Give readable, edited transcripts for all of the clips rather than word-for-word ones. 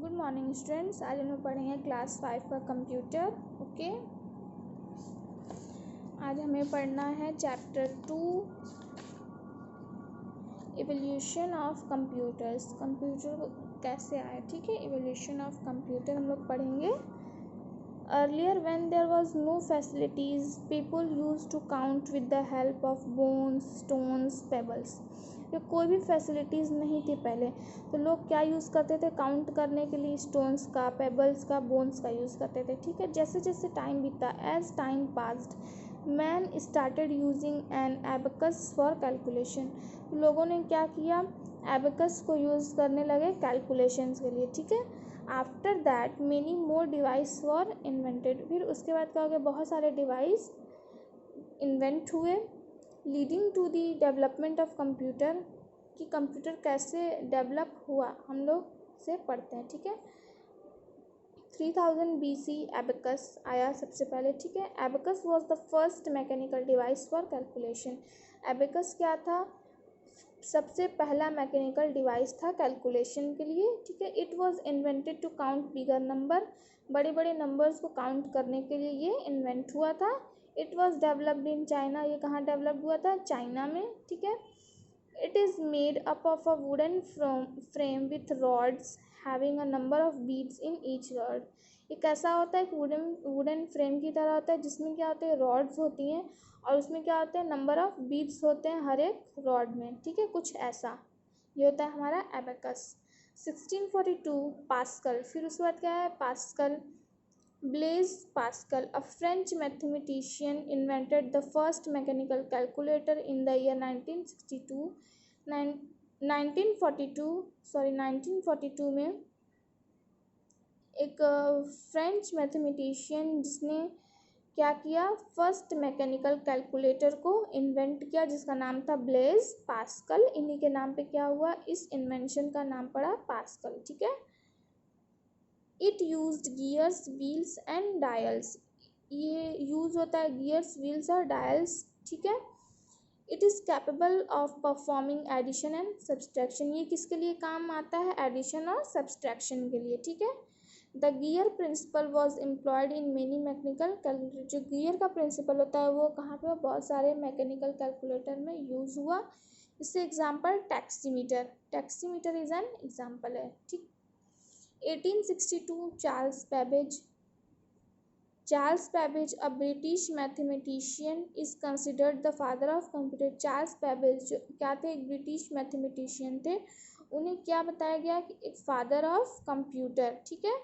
Good morning students. आज हम लोग पढ़ेंगे क्लास 5 का कंप्यूटर। ओके, आज हमें पढ़ना है chapter 2 evolution of computers. Computer कैसे आए, ठीक है। इवोल्यूशन ऑफ कंप्यूटर हम लोग पढ़ेंगे। Earlier, when there was no facilities, people used to count with the help of bones, stones, pebbles. ये कोई भी फैसिलिटीज़ नहीं थी पहले, तो लोग क्या यूज़ करते थे काउंट करने के लिए? स्टोन्स का, पेबल्स का, बोन्स का यूज़ करते थे, ठीक है। जैसे जैसे टाइम बीता, as time passed, man started using an abacus for calculation. लोगों ने क्या किया? एबकस को यूज़ करने लगे कैलकुलेशंस के लिए, ठीक है। After that many more device were invented. फिर उसके बाद क्या हो गया? बहुत सारे डिवाइस इन्वेंट हुए, leading to the development of computer. कि कंप्यूटर कैसे डेवलप हुआ हम लोग से पढ़ते हैं, ठीक है। 3000 BC एबकस आया सबसे पहले, ठीक है। Abacus was the first mechanical device for calculation. Abacus क्या था? सबसे पहला मैकेनिकल डिवाइस था कैलकुलेशन के लिए, ठीक है। It was invented to count bigger number. बड़े बड़े नंबर्स को काउंट करने के लिए ये इन्वेंट हुआ था। It was developed in China. ये कहाँ डेवलप हुआ था? चाइना में, ठीक है। It is made up of a wooden frame with rods having a number of beads in each rod. ये कैसा होता है? वुडन फ्रेम की तरह होता है, जिसमें क्या होते हैं? रॉड्स होती हैं, और उसमें क्या होते हैं? नंबर ऑफ बीड्स होते हैं हर एक रॉड में, ठीक है। कुछ ऐसा ये होता है हमारा एबेकस। 1642 पास्कल। फिर उसके बाद क्या है? Pascal. Blaise Pascal, a French mathematician, invented the first mechanical calculator in the year 1942 में एक फ्रेंच मैथमेटिशियन जिसने क्या किया? फर्स्ट मैकेनिकल कैलकुलेटर को इन्वेंट किया, जिसका नाम था ब्लेज पास्कल। इन्हीं के नाम पे क्या हुआ? इस इन्वेंशन का नाम पड़ा पास्कल, ठीक है। It used gears, wheels and dials. ये यूज़ होता है गियर्स, व्हील्स और डायल्स, ठीक है। It is capable of performing addition and subtraction. ये किसके लिए काम आता है? एडिशन और सब्सट्रैक्शन के लिए, ठीक है। The gear principle was employed in many mechanical calculator. जो गियर का प्रिंसिपल होता है वो कहाँ पे? बहुत सारे मैकेनिकल कैलकुलेटर में यूज़ हुआ। इससे example taximeter. Taximeter is an example है, ठीक। 1862 Charles Babbage. Charles Babbage, a British mathematician, is considered the father of computer. Charles Babbage जो क्या थे? एक ब्रिटिश मैथमेटिशियन थे। उन्हें क्या बताया गया कि एक फादर ऑफ कंप्यूटर, ठीक है।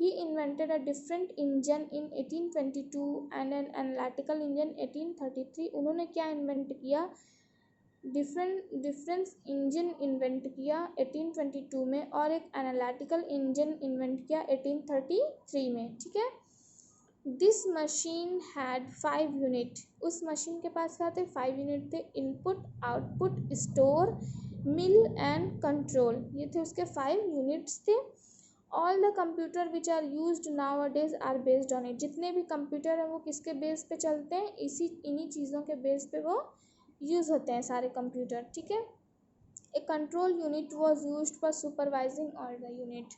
He invented a different engine in 1822 and an analytical engine 1833। उन्होंने क्या इन्वेंट किया? डिफरेंस इंजन इन्वेंट किया 1822 में, और एक एनालिटिकल इंजन इन्वेंट किया 1833 में, ठीक है। This machine had 5 unit. उस मशीन के पास क्या थे? 5 यूनिट थे। Input, output, store, mill and control. ये थे उसके 5 यूनिट्स थे। All the computer which are used nowadays are based on it. जितने भी कंप्यूटर हैं वो किसके बेस पे चलते हैं? इन्हीं चीज़ों के बेस पे वो यूज़ होते हैं सारे कंप्यूटर, ठीक है। A control unit was used for supervising all the unit.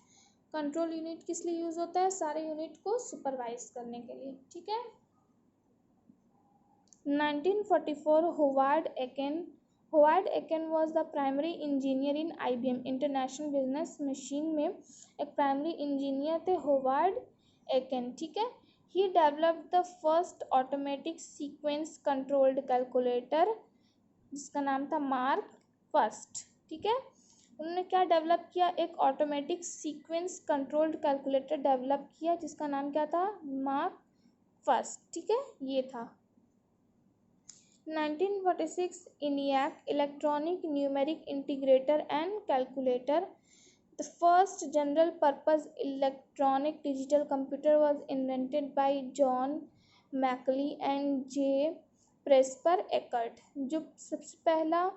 Control unit किस लिए यूज़ होता है? सारे यूनिट को सुपरवाइज करने के लिए, ठीक है। 1944 Howard Aiken. Howard Aiken was the primary engineer in IBM international business machine में एक प्राइमरी इंजीनियर थे होवार्ड एकेन, ठीक है। He developed the first automatic sequence controlled calculator, जिसका नाम था मार्क फर्स्ट, ठीक है। उन्होंने क्या डेवलप किया? एक automatic sequence controlled calculator develop किया, जिसका नाम क्या था? मार्क फर्स्ट, ठीक है। ये था 1946 ENIAC electronic numeric integrator and calculator. The first general purpose electronic digital computer was invented by John Mauchly and J Presper Eckert. जो सबसे पहला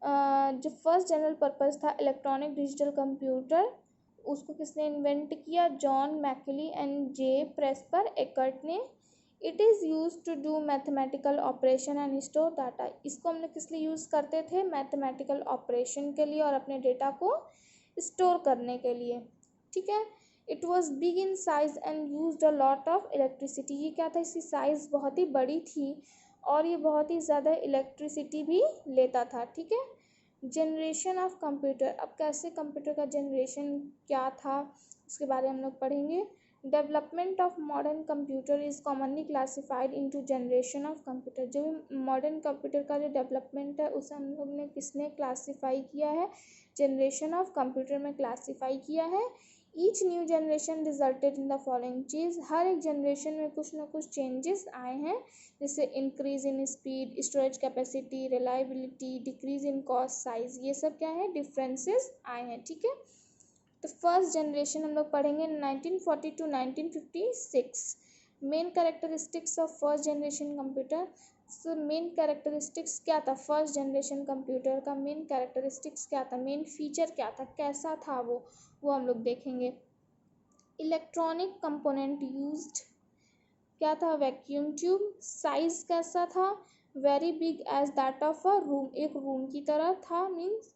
जो फर्स्ट जनरल पर्पस था इलेक्ट्रॉनिक डिजिटल कंप्यूटर, उसको किसने इन्वेंट किया? John Mauchly and J Presper Eckert ने। It is use to do mathematical operation and store data. इसको हम लोग किस लिए यूज़ करते थे? मैथमेटिकल ऑपरेशन के लिए और अपने डेटा को स्टोर करने के लिए। ठीक है। It was big in size and use a lot of electricity, ये क्या था, इसकी साइज़ बहुत ही बड़ी थी और ये बहुत ही ज़्यादा इलेक्ट्रिसिटी भी लेता था, ठीक है। जनरेशन ऑफ कंप्यूटर, अब कैसे कंप्यूटर का जनरेशन क्या था इसके बारे में हम लोग पढ़ेंगे। Development of modern computer is commonly classified into generation of computer, जो मॉडर्न कंप्यूटर का जो डेवलपमेंट है उसे हम लोग ने किसने क्लासीफाई किया है, जनरेशन ऑफ कंप्यूटर में क्लासीफाई किया है। Each new generation resulted in the following चीज़, हर एक जनरेशन में कुछ ना कुछ चेंजेस आए हैं, जैसे increase in speed, storage capacity, reliability, decrease in cost, size, ये सब क्या है, डिफरेंसेस आए हैं, ठीक है। तो फर्स्ट जनरेशन हम लोग पढ़ेंगे 1940 to 1956। Main characteristics of first generation computer, so main characteristics क्या था फर्स्ट जनरेशन कंप्यूटर का, मेन कैरेक्टरिस्टिक्स क्या था, मेन फीचर क्या था, कैसा था वो हम लोग देखेंगे। इलेक्ट्रॉनिक कंपोनेंट यूज्ड, क्या था, वैक्यूम ट्यूब। साइज कैसा था, very big as that of a room, एक रूम की तरह था, मीन्स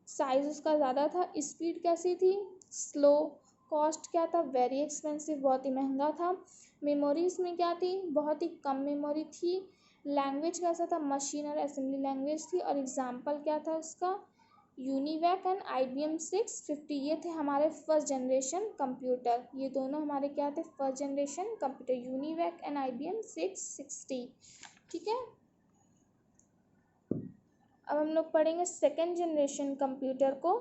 साइज उसका ज़्यादा था। स्पीड कैसी थी, स्लो। कॉस्ट क्या था, वेरी एक्सपेंसिव, बहुत ही महंगा था। मेमोरी इसमें क्या थी, बहुत ही कम मेमोरी थी। लैंग्वेज कैसा था, मशीन और असेंबली लैंग्वेज थी। और एग्जाम्पल क्या था उसका, यूनिवैक एंड IBM 650, ये थे हमारे फर्स्ट जनरेशन कंप्यूटर, ये दोनों हमारे क्या थे, first generation computer, UNIVAC and IBM 660, ठीक है। अब हम लोग पढ़ेंगे सेकेंड जनरेशन कंप्यूटर को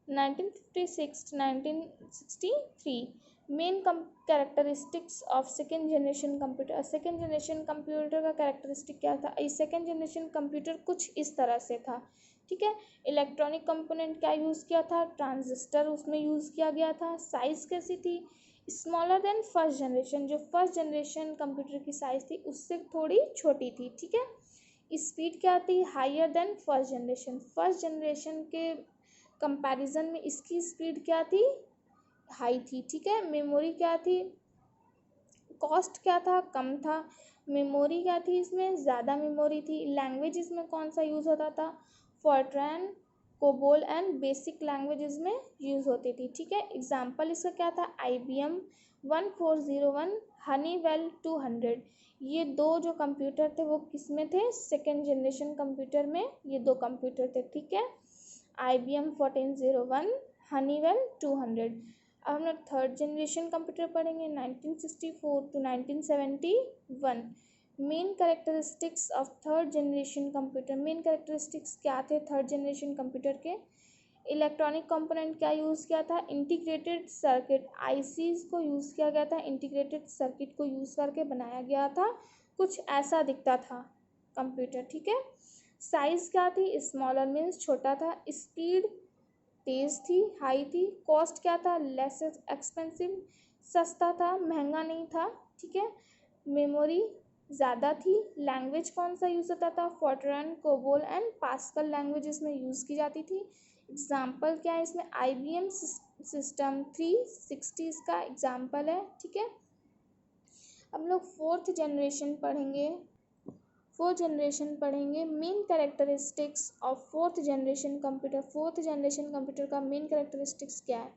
1956 to 1963। Main characteristics of second generation computer, second generation computer का कैरेक्टरिस्टिक क्या था, सेकेंड जनरेशन कंप्यूटर कुछ इस तरह से था, ठीक है। इलेक्ट्रॉनिक कंपोनेंट क्या यूज़ किया था, ट्रांजिस्टर उसमें यूज़ किया गया था। साइज़ कैसी थी, स्मॉलर देन फर्स्ट जनरेशन, जो फर्स्ट जनरेशन कंप्यूटर की साइज़ थी उससे थोड़ी छोटी थी, ठीक है। स्पीड क्या थी, higher than first generation, first generation के कंपैरिजन में इसकी स्पीड क्या थी, हाई थी, ठीक है। मेमोरी क्या थी, कॉस्ट क्या था, कम था। मेमोरी क्या थी, इसमें ज़्यादा मेमोरी थी। लैंग्वेज इसमें कौन सा यूज़ होता था, फॉर्ट्रैन, कोबोल एंड बेसिक लैंग्वेज में यूज़ होती थी, ठीक है। एग्जाम्पल इसका क्या था, IBM 1401, हनीवेल 200, ये दो जो कंप्यूटर थे वो किस में थे, सेकेंड जनरेशन कंप्यूटर में ये दो कंप्यूटर थे, ठीक है। IBM 1401, Honeywell 200। अब हम लोग थर्ड जनरेशन कंप्यूटर पढ़ेंगे 1964 to 1971। Main characteristics of third generation computer, main characteristics क्या थे थर्ड जनरेशन कंप्यूटर के। इलेक्ट्रॉनिक कंपोनेंट क्या यूज़ किया था, इंटीग्रेटेड सर्किट, ICs को यूज़ किया गया था, इंटीग्रेटेड सर्किट को यूज़ करके बनाया गया था, कुछ ऐसा दिखता था कंप्यूटर, ठीक है। साइज़ क्या थी, स्मॉलर मीन्स छोटा था। स्पीड तेज़ थी, हाई थी। कॉस्ट क्या था, लेस एक्सपेंसिव, सस्ता था, महंगा नहीं था, ठीक है। मेमोरी ज़्यादा थी। लैंग्वेज कौन सा यूज़ होता था, फॉर्ट्रैन, कोबोल एंड पास्कल लैंग्वेज इसमें यूज़ की जाती थी। एग्जाम्पल क्या है इसमें, IBM सिस्टम 360 इसका एग्जाम्पल है, ठीक है। हम लोग फोर्थ जनरेशन पढ़ेंगे, main characteristics of fourth generation computer, fourth generation computer का मेन कैरेक्टरिस्टिक्स क्या है।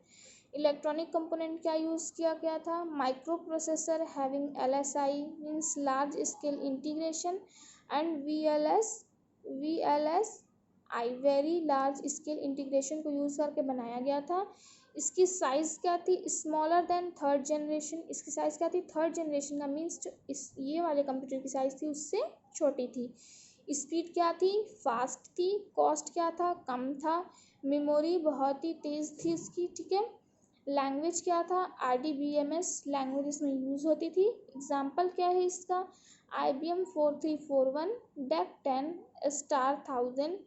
इलेक्ट्रॉनिक कंपोनेंट क्या यूज़ किया गया था, micro processor having LSI means large scale integration and VLSI very large scale integration को यूज़ करके बनाया गया था। इसकी साइज़ क्या थी, स्मॉलर देन थर्ड जनरेशन, इसकी साइज़ क्या थी, थर्ड जनरेशन का मीन्स ये वाले कंप्यूटर की साइज़ थी उससे छोटी थी। स्पीड क्या थी, फास्ट थी। कॉस्ट क्या था, कम था। मेमोरी बहुत ही तेज़ थी इसकी, ठीक है। लैंग्वेज क्या था, RDBMS लैंग्वेज इसमें यूज़ होती थी। एग्जाम्पल क्या है इसका, IBM 4341, DEC 10, star 1000,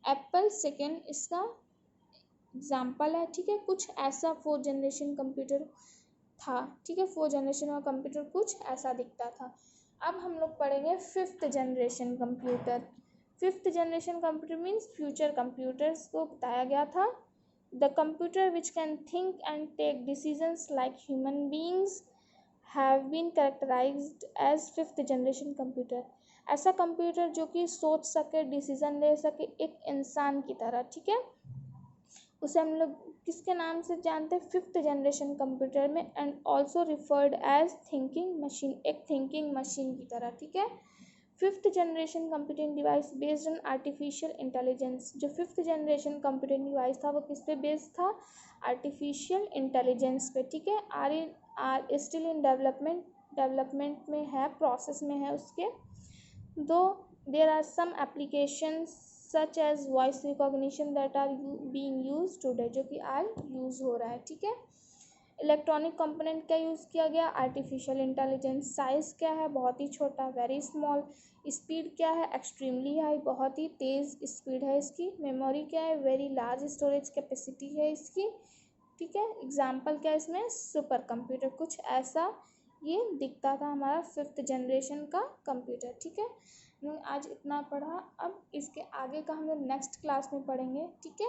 Apple second इसका एग्जाम्पल है, ठीक है। कुछ ऐसा फोर्थ जनरेशन कंप्यूटर था, ठीक है। फोर्थ जनरेशन का कंप्यूटर कुछ ऐसा दिखता था। अब हम लोग पढ़ेंगे fifth generation computer. Fifth generation computer means future computers को बताया गया था। The computer which can think and take decisions like human beings have been characterised as fifth generation computer, ऐसा कंप्यूटर जो कि सोच सके, डिसीजन ले सके एक इंसान की तरह, ठीक है, उसे हम लोग किसके नाम से जानते हैं? 5th जनरेशन कंप्यूटर में, and also referred as thinking machine, एक थिंकिंग मशीन की तरह, ठीक है। 5th generation computing device based on artificial intelligence, जो 5th जनरेशन कंप्यूटिंग डिवाइस था वो किस पे बेस्ड था? आर्टिफिशियल इंटेलिजेंस पे, ठीक है। आर स्टिल इन डेवलपमेंट में है, प्रोसेस में है उसके। Though there are some applications such as voice recognition that are being use today, जो कि आज यूज़ हो रहा है, ठीक है। इलेक्ट्रॉनिक कंपोनेंट क्या यूज़ किया गया? Artificial intelligence. साइज़ क्या है? बहुत ही छोटा, वेरी स्मॉल। स्पीड क्या है? एक्सट्रीमली हाई, बहुत ही तेज़ स्पीड है इसकी। मेमोरी क्या है? वेरी लार्ज स्टोरेज कैपेसिटी है इसकी, ठीक है। एग्जाम्पल क्या है इसमें? सुपर कंप्यूटर, कुछ ऐसा ये दिखता था हमारा 5th जनरेशन का कंप्यूटर, ठीक है। हमने आज इतना पढ़ा, अब इसके आगे का हम लोग नेक्स्ट क्लास में पढ़ेंगे, ठीक है।